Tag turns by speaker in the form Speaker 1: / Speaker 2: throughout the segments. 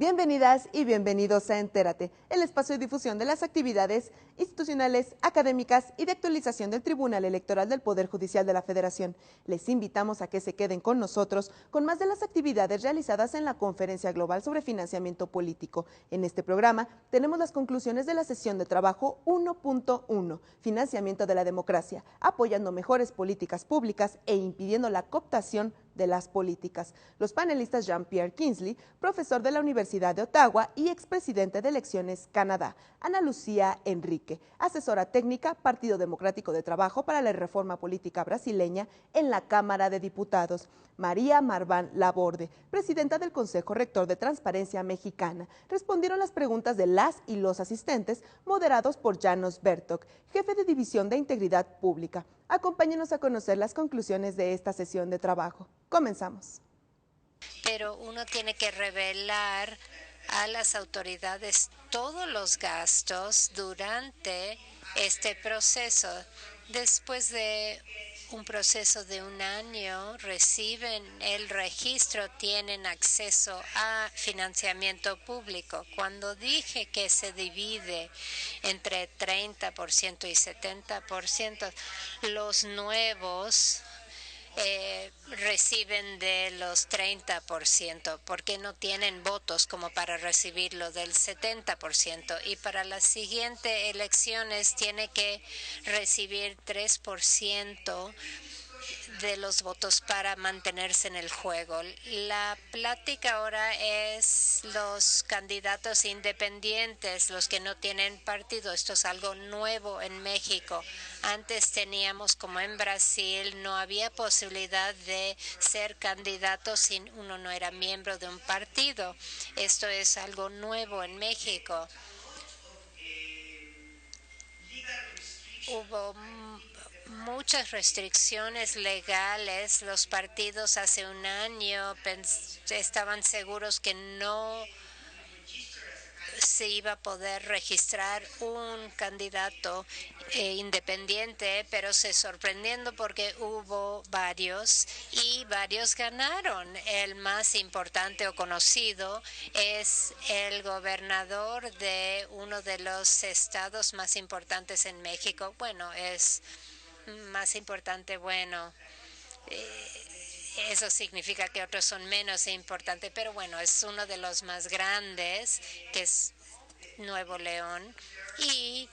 Speaker 1: Bienvenidas y bienvenidos a Entérate, el espacio de difusión de las actividades institucionales, académicas y de actualización del Tribunal Electoral del Poder Judicial de la Federación. Les invitamos a que se queden con nosotros con más de las actividades realizadas en la Conferencia Global sobre Financiamiento Político. En este programa tenemos las conclusiones de la sesión de trabajo 1.1, Financiamiento de la Democracia, apoyando mejores políticas públicas e impidiendo la cooptación de las políticas. Los panelistas Jean-Pierre Kingsley, profesor de la Universidad de Ottawa y expresidente de Elecciones Canadá; Ana Lucía Enrique, asesora técnica, Partido Democrático de Trabajo para la Reforma Política Brasileña en la Cámara de Diputados; María Marván Laborde, presidenta del Consejo Rector de Transparencia Mexicana. Respondieron las preguntas de las y los asistentes, moderados por Janos Bertok, jefe de División de Integridad Pública. Acompáñenos a conocer las conclusiones de esta sesión de trabajo. Comenzamos.
Speaker 2: Pero uno tiene que revelar a las autoridades todos los gastos durante este proceso. Después de un proceso de un año, reciben el registro, tienen acceso a financiamiento público. Cuando dije que se divide entre 30% y 70%, los nuevos reciben de los 30% porque no tienen votos como para recibir lo del 70%, y para las siguientes elecciones tiene que recibir 3% de los votos para mantenerse en el juego. La plática ahora es los candidatos independientes, los que no tienen partido. Esto es algo nuevo en México. Antes teníamos, como en Brasil, no había posibilidad de ser candidato si uno no era miembro de un partido. Esto es algo nuevo en México. Hubo muchas restricciones legales. Los partidos hace un año estaban seguros que no se iba a poder registrar un candidato independiente, pero se sorprendiendo porque hubo varios y varios ganaron. El más importante o conocido es el gobernador de uno de los estados más importantes en México. Bueno, es más importante, bueno, eso significa que otros son menos importantes, pero bueno, es uno de los más grandes, que es Nuevo León. Y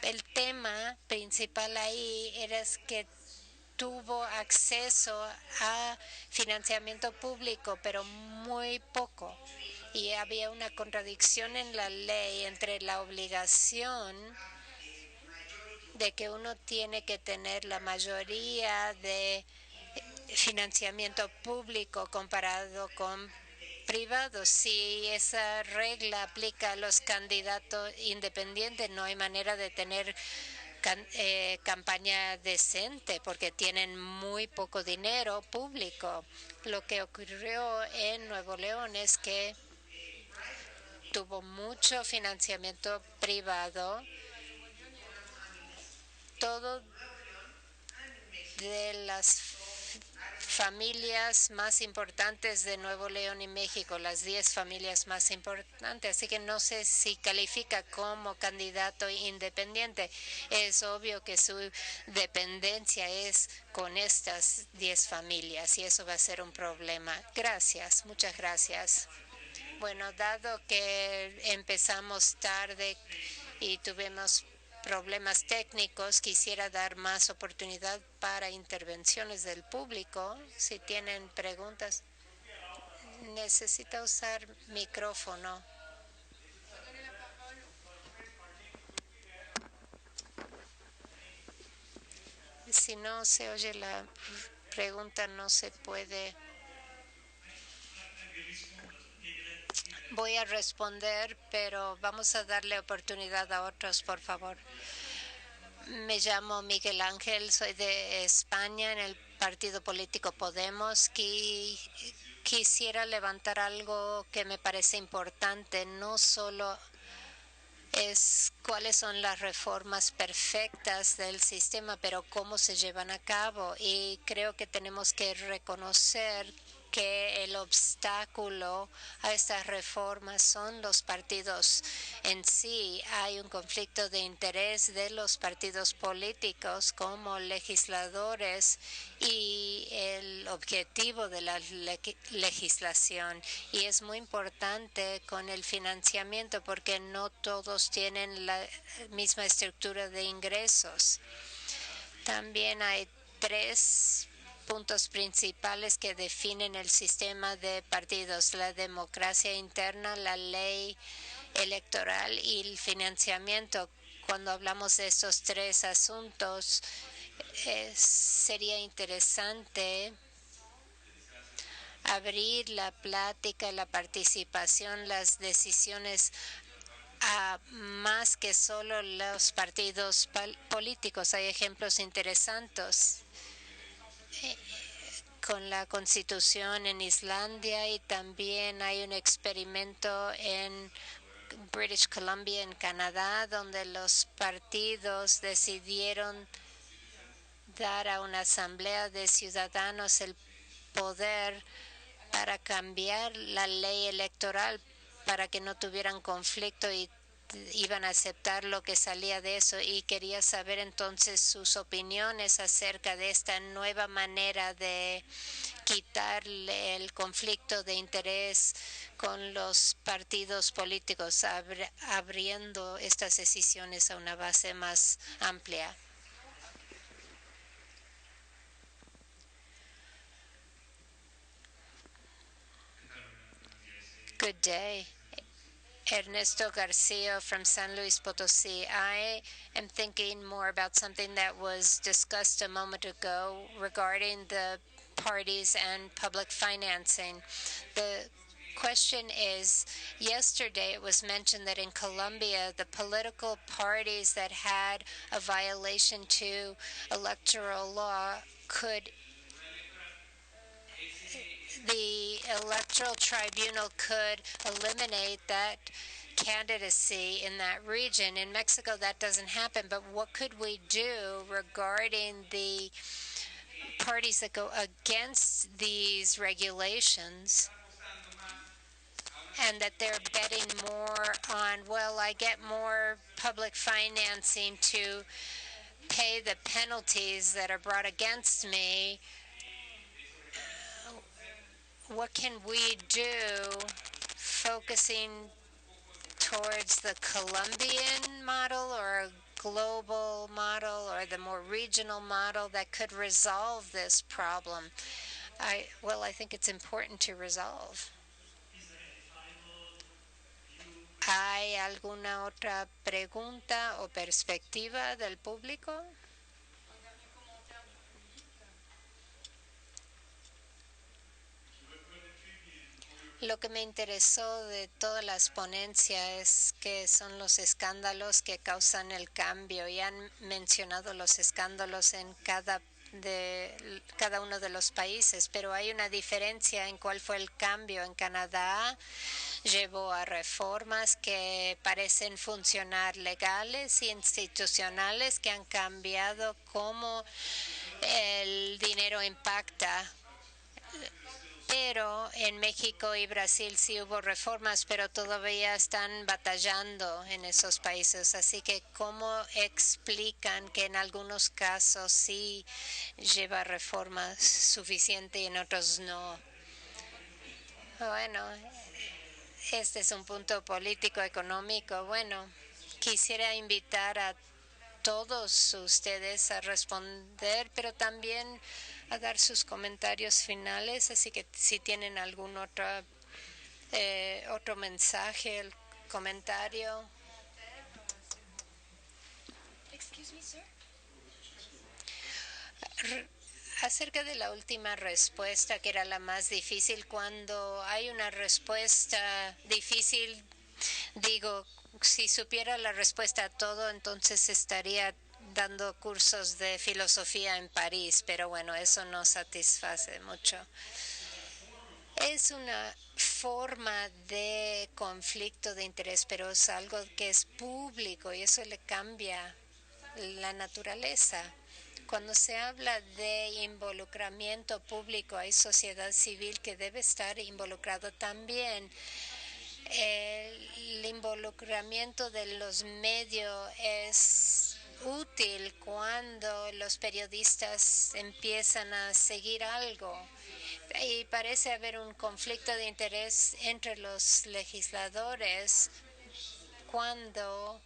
Speaker 2: el tema principal ahí era que tuvo acceso a financiamiento público, pero muy poco. Y había una contradicción en la ley entre la obligación de que uno tiene que tener la mayoría de financiamiento público comparado con privados. Si esa regla aplica a los candidatos independientes, no hay manera de tener campaña decente porque tienen muy poco dinero público. Lo que ocurrió en Nuevo León es que tuvo mucho financiamiento privado, todo de las familias más importantes de Nuevo León y México, las 10 familias más importantes. Así que no sé si califica como candidato independiente. Es obvio que su dependencia es con estas 10 familias y eso va a ser un problema. Gracias, muchas gracias. Bueno, dado que empezamos tarde y tuvimos problemas técnicos, quisiera dar más oportunidad para intervenciones del público. Si tienen preguntas, necesita usar micrófono. Si no se oye la pregunta, no se puede. Voy a responder, pero vamos a darle oportunidad a otros, por favor. Me llamo Miguel Ángel, soy de España, en el partido político Podemos. Quisiera levantar algo que me parece importante, no solo es cuáles son las reformas perfectas del sistema, pero cómo se llevan a cabo. Y creo que tenemos que reconocer que el obstáculo a estas reformas son los partidos en sí. Hay un conflicto de interés de los partidos políticos como legisladores y el objetivo de la legislación. Y es muy importante con el financiamiento porque no todos tienen la misma estructura de ingresos. También hay 3 puntos principales que definen el sistema de partidos: la democracia interna, la ley electoral y el financiamiento. Cuando hablamos de estos 3 asuntos, sería interesante abrir la plática, la participación, las decisiones a más que solo los partidos políticos. Hay ejemplos interesantes con la Constitución en Islandia y también hay un experimento en British Columbia, en Canadá, donde los partidos decidieron dar a una asamblea de ciudadanos el poder para cambiar la ley electoral para que no tuvieran conflicto y iban a aceptar lo que salía de eso. Y quería saber entonces sus opiniones acerca de esta nueva manera de quitarle el conflicto de interés con los partidos políticos, abriendo estas decisiones a una base más amplia. Good day. Ernesto Garcia from San Luis Potosí. I am thinking more about something that was discussed a moment ago regarding the parties and public financing. The question is, yesterday it was mentioned that in Colombia, the political parties that had a violation to electoral law the electoral tribunal could eliminate that candidacy in that region. In Mexico, that doesn't happen, but what could we do regarding the parties that go against these regulations and that they're betting more on, well, I get more public financing to pay the penalties that are brought against me? What can we do focusing towards the Colombian model or a global model or the more regional model that could resolve this problem? I think it's important to resolve. ¿Hay alguna otra pregunta o perspectiva del público? Lo que me interesó de todas las ponencias es que son los escándalos que causan el cambio. Y han mencionado los escándalos en cada uno de los países, pero hay una diferencia en cuál fue el cambio. En Canadá llevó a reformas que parecen funcionar legales y institucionales que han cambiado cómo el dinero impacta. Pero en México y Brasil sí hubo reformas, pero todavía están batallando en esos países. Así que, ¿cómo explican que en algunos casos sí lleva reformas suficientes y en otros no? Bueno, este es un punto político, económico. Bueno, quisiera invitar a todos ustedes a responder, pero también a dar sus comentarios finales, así que si tienen algún otro mensaje, el comentario. Acerca de la última respuesta, que era la más difícil, cuando hay una respuesta difícil, digo, si supiera la respuesta a todo, entonces estaría dando cursos de filosofía en París, pero bueno, eso no satisface mucho. Es una forma de conflicto de interés, pero es algo que es público y eso le cambia la naturaleza. Cuando se habla de involucramiento público, hay sociedad civil que debe estar involucrado también. El involucramiento de los medios es útil cuando los periodistas empiezan a seguir algo. Y parece haber un conflicto de interés entre los legisladores cuando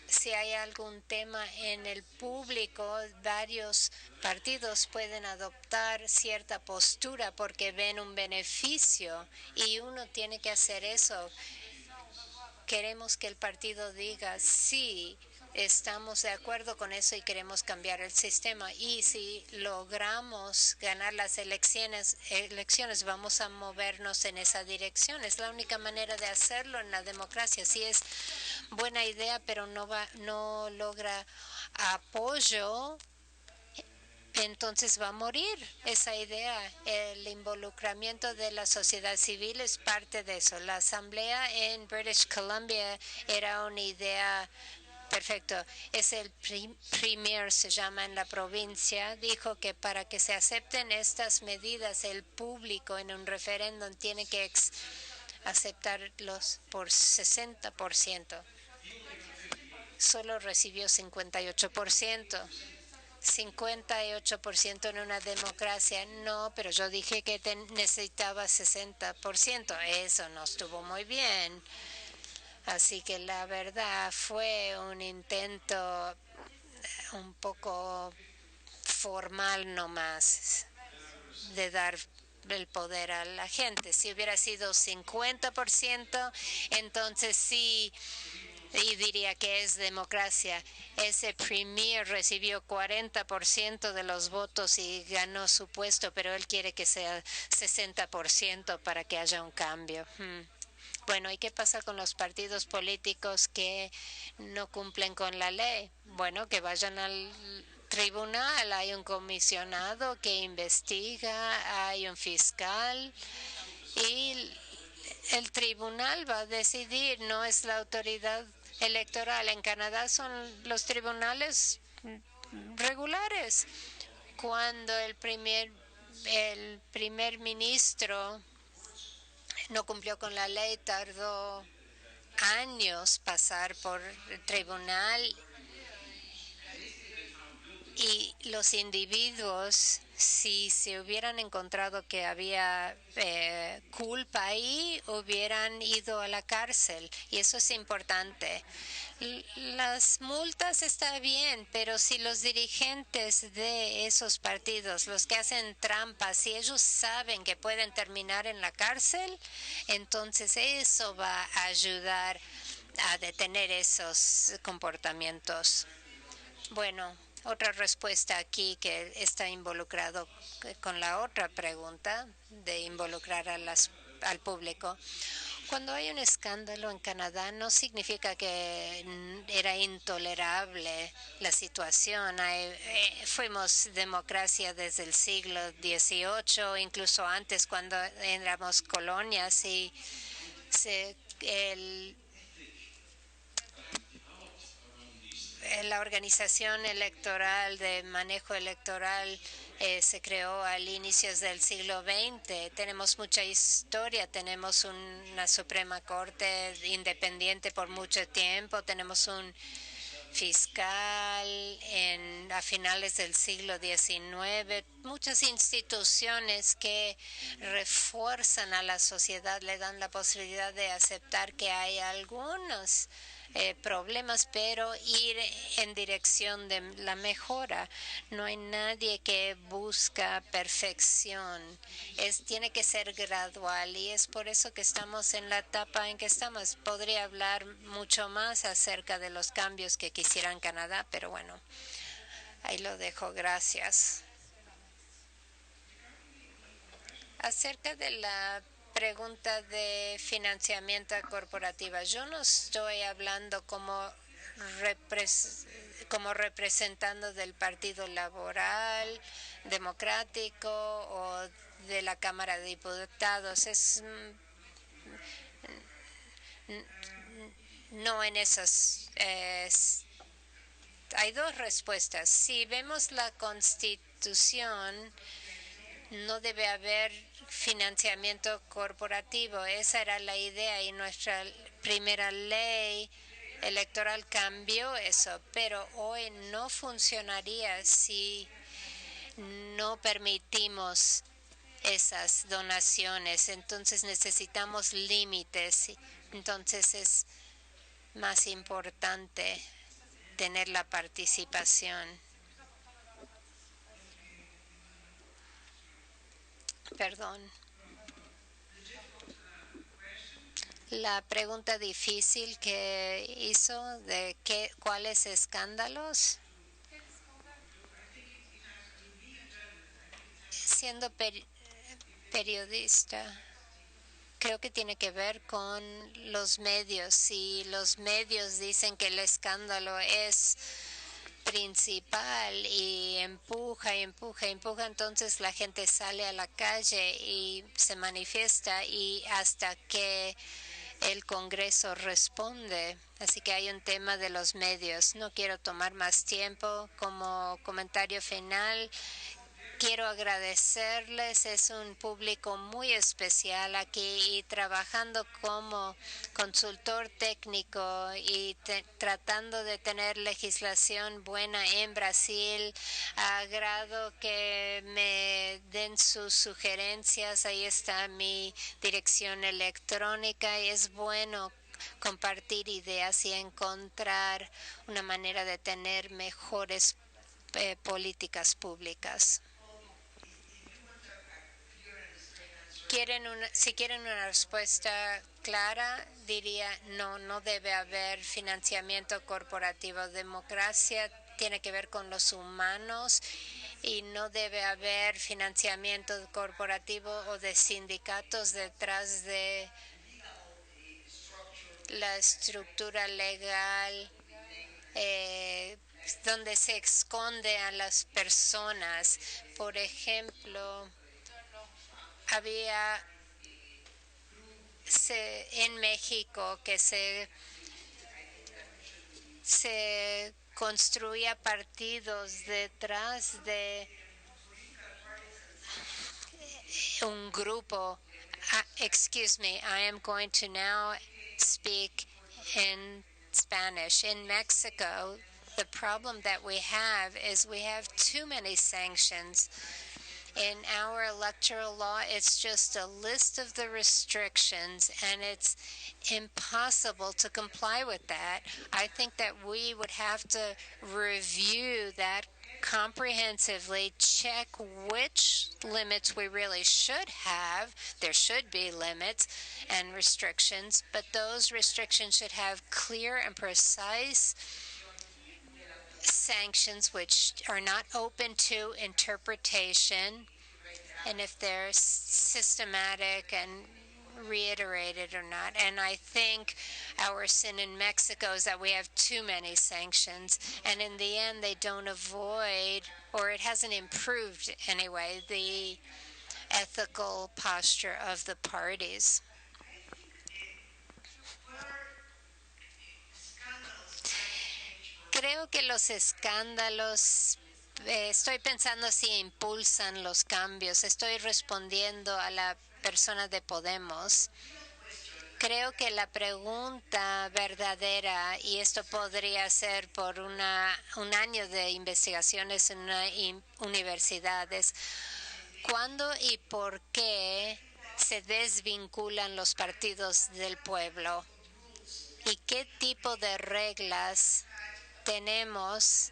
Speaker 2: si hay algún tema en el público, varios partidos pueden adoptar cierta postura porque ven un beneficio y uno tiene que hacer eso. Queremos que el partido diga sí, estamos de acuerdo con eso y queremos cambiar el sistema. Y si logramos ganar las elecciones vamos a movernos en esa dirección. Es la única manera de hacerlo en la democracia. Sí es buena idea, pero no logra apoyo, entonces va a morir esa idea. El involucramiento de la sociedad civil es parte de eso. La asamblea en British Columbia era una idea perfecta. Es el premier, se llama en la provincia, dijo que para que se acepten estas medidas, el público en un referéndum tiene que aceptarlos por 60%. Solo recibió 58%. 58% en una democracia, no, pero yo dije que necesitaba 60%. Eso no estuvo muy bien. Así que la verdad fue un intento un poco formal nomás de dar el poder a la gente. Si hubiera sido 50%, entonces sí, y diría que es democracia. Ese premier recibió 40% de los votos y ganó su puesto, pero él quiere que sea 60% para que haya un cambio. Bueno, ¿y qué pasa con los partidos políticos que no cumplen con la ley? Bueno, que vayan al tribunal, hay un comisionado que investiga, hay un fiscal y el tribunal va a decidir, no es la autoridad electoral. En Canadá son los tribunales regulares. Cuando el primer ministro no cumplió con la ley, tardó años pasar por el tribunal y los individuos, si se hubieran encontrado que había culpa ahí, hubieran ido a la cárcel. Y eso es importante. Las multas está bien, pero si los dirigentes de esos partidos, los que hacen trampas, si ellos saben que pueden terminar en la cárcel, entonces eso va a ayudar a detener esos comportamientos. Bueno, otra respuesta aquí que está involucrado con la otra pregunta de involucrar al público. Cuando hay un escándalo en Canadá no significa que era intolerable la situación. Fuimos democracia desde el siglo XVIII, incluso antes cuando éramos colonias y la organización electoral de manejo electoral se creó al inicios del siglo XX. Tenemos mucha historia, tenemos una Suprema Corte independiente por mucho tiempo, tenemos un fiscal a finales del siglo XIX, muchas instituciones que refuerzan a la sociedad, le dan la posibilidad de aceptar que hay algunos problemas, pero ir en dirección de la mejora. No hay nadie que busca perfección. Tiene que ser gradual y es por eso que estamos en la etapa en que estamos. Podría hablar mucho más acerca de los cambios que quisiera en Canadá, pero bueno, ahí lo dejo. Gracias. Acerca de la pregunta de financiamiento corporativa, yo no estoy hablando como representando del Partido Laboral, Democrático o de la Cámara de Diputados. No en esos hay dos respuestas. Si vemos la Constitución, no debe haber financiamiento corporativo. Esa era la idea y nuestra primera ley electoral cambió eso, pero hoy no funcionaría si no permitimos esas donaciones. Entonces necesitamos límites. Entonces es más importante tener la participación. Perdón. La pregunta difícil que hizo de cuáles escándalos. Siendo periodista, creo que tiene que ver con los medios. Si los medios dicen que el escándalo es principal y empuja, entonces la gente sale a la calle y se manifiesta y hasta que el Congreso responde. Así que hay un tema de los medios. No quiero tomar más tiempo. Como comentario final, quiero agradecerles, es un público muy especial aquí y trabajando como consultor técnico y tratando de tener legislación buena en Brasil. Agrado que me den sus sugerencias, ahí está mi dirección electrónica y es bueno compartir ideas y encontrar una manera de tener mejores políticas públicas. Si quieren una respuesta clara, diría no debe haber financiamiento corporativo. Democracia tiene que ver con los humanos y no debe haber financiamiento corporativo o de sindicatos detrás de la estructura legal donde se esconde a las personas. Por ejemplo, había en México que se construía partidos detrás de un grupo. Excuse me, I am going to now speak in Spanish. In Mexico, the problem that we have is we have too many sanctions. In our electoral law, it's just a list of the restrictions, and it's impossible to comply with that. I think that we would have to review that comprehensively, check which limits we really should have. There should be limits and restrictions, but those restrictions should have clear and precise sanctions which are not open to interpretation, and if they're systematic and reiterated or not. And I think our sin in Mexico is that we have too many sanctions, and in the end they don't avoid, or it hasn't improved anyway, the ethical posture of the parties. Creo que los escándalos, estoy pensando si impulsan los cambios. Estoy respondiendo a la persona de Podemos. Creo que la pregunta verdadera, y esto podría ser por un año de investigaciones en una universidad, es ¿cuándo y por qué se desvinculan los partidos del pueblo? ¿Y qué tipo de reglas tenemos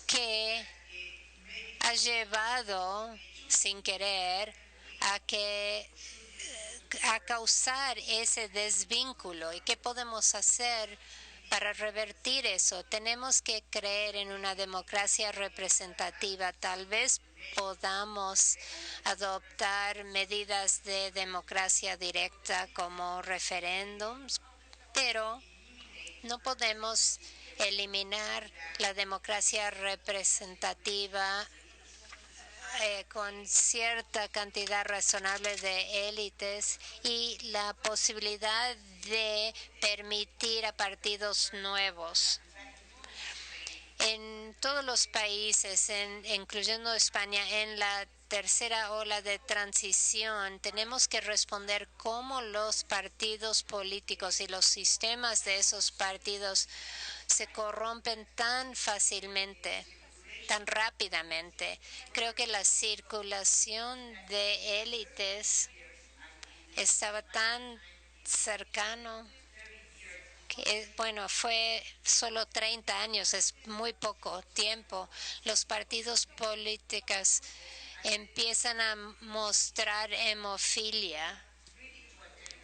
Speaker 2: que ha llevado sin querer a causar ese desvínculo? ¿Y qué podemos hacer para revertir eso? Tenemos que creer en una democracia representativa. Tal vez podamos adoptar medidas de democracia directa como referéndums, pero no podemos eliminar la democracia representativa con cierta cantidad razonable de élites y la posibilidad de permitir a partidos nuevos. En todos los países, incluyendo España, en la tercera ola de transición, tenemos que responder cómo los partidos políticos y los sistemas de esos partidos se corrompen tan fácilmente, tan rápidamente. Creo que la circulación de élites estaba tan cercano que, bueno, fue solo 30 años, es muy poco tiempo. Los partidos políticos empiezan a mostrar hemofilia,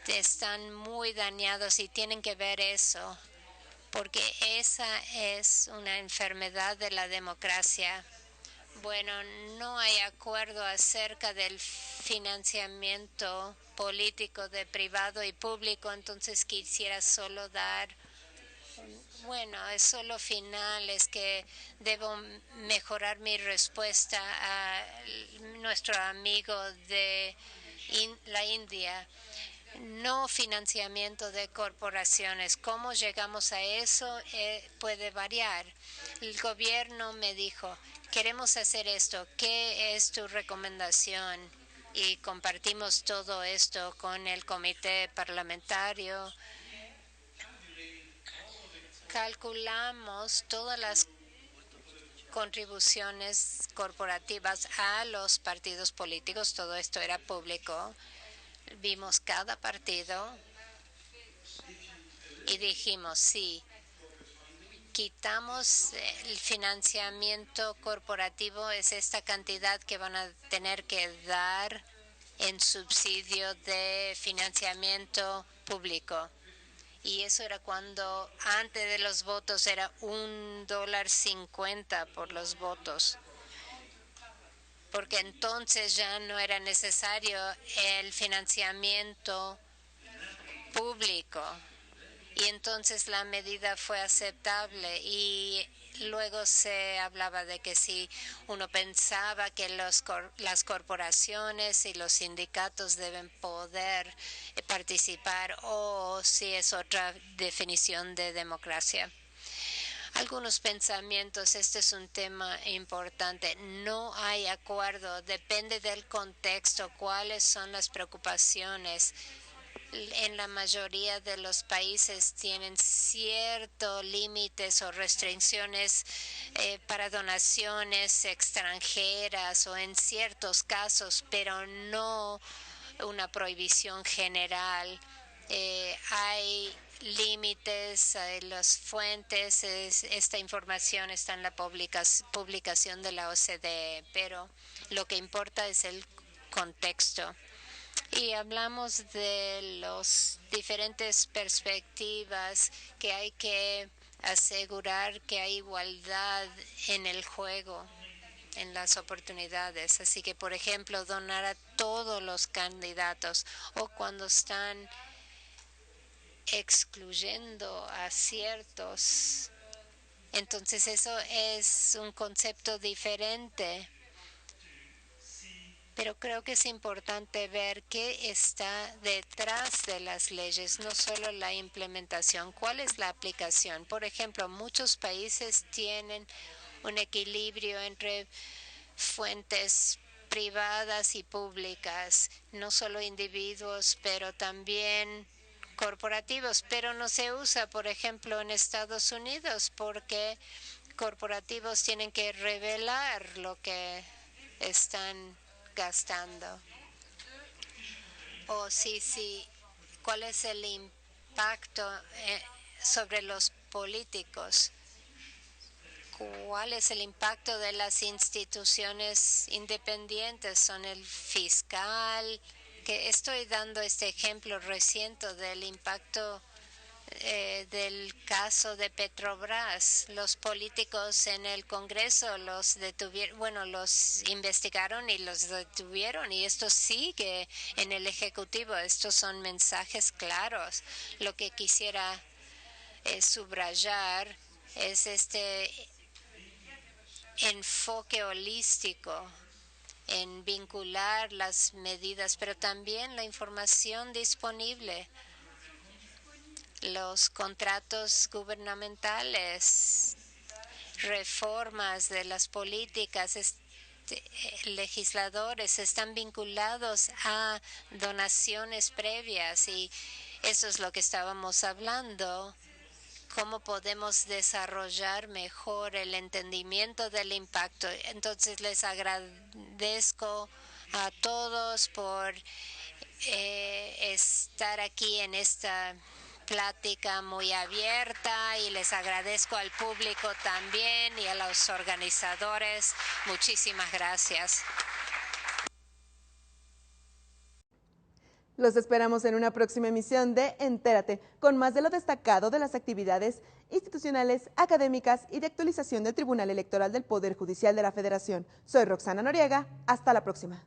Speaker 2: están muy dañados y tienen que ver eso, porque esa es una enfermedad de la democracia. Bueno, no hay acuerdo acerca del financiamiento político de privado y público, entonces quisiera solo dar, bueno, es solo final, es que debo mejorar mi respuesta a nuestro amigo de la India. No financiamiento de corporaciones. ¿Cómo llegamos a eso? Puede variar. El gobierno me dijo, queremos hacer esto. ¿Qué es tu recomendación? Y compartimos todo esto con el comité parlamentario. Calculamos todas las contribuciones corporativas a los partidos políticos. Todo esto era público. Vimos cada partido y dijimos, sí, quitamos el financiamiento corporativo, es esta cantidad que van a tener que dar en subsidio de financiamiento público. Y eso era cuando antes de los votos era $1.50 por los votos, porque entonces ya no era necesario el financiamiento público. Y entonces la medida fue aceptable y luego se hablaba de que si uno pensaba que las corporaciones y los sindicatos deben poder participar o si es otra definición de democracia. Algunos pensamientos, este es un tema importante. No hay acuerdo, depende del contexto, cuáles son las preocupaciones. En la mayoría de los países tienen ciertos límites o restricciones para donaciones extranjeras o en ciertos casos, pero no una prohibición general. Hay límites, las fuentes, esta información está en la publicación de la OCDE, pero lo que importa es el contexto. Y hablamos de las diferentes perspectivas que hay que asegurar que hay igualdad en el juego, en las oportunidades. Así que, por ejemplo, donar a todos los candidatos o cuando están excluyendo a ciertos. Entonces eso es un concepto diferente. Pero creo que es importante ver qué está detrás de las leyes, no solo la implementación, cuál es la aplicación. Por ejemplo, muchos países tienen un equilibrio entre fuentes privadas y públicas, no solo individuos, pero también corporativos, pero no se usa, por ejemplo, en Estados Unidos, porque corporativos tienen que revelar lo que están gastando. O sí, ¿cuál es el impacto sobre los políticos? ¿Cuál es el impacto de las instituciones independientes? Son el fiscal, que estoy dando este ejemplo reciente del impacto del caso de Petrobras. Los políticos en el Congreso los detuvieron, bueno, los investigaron y los detuvieron, y esto sigue en el Ejecutivo. Estos son mensajes claros. Lo que quisiera subrayar es este enfoque holístico en vincular las medidas, pero también la información disponible. Los contratos gubernamentales reformas de las políticas legisladores están vinculados a donaciones previas y eso es lo que estábamos hablando. ¿Cómo podemos desarrollar mejor el entendimiento del impacto? Entonces les agradezco a todos por estar aquí en esta plática muy abierta y les agradezco al público también y a los organizadores. Muchísimas gracias.
Speaker 1: Los esperamos en una próxima emisión de Entérate, con más de lo destacado de las actividades institucionales, académicas y de actualización del Tribunal Electoral del Poder Judicial de la Federación. Soy Roxana Noriega. Hasta la próxima.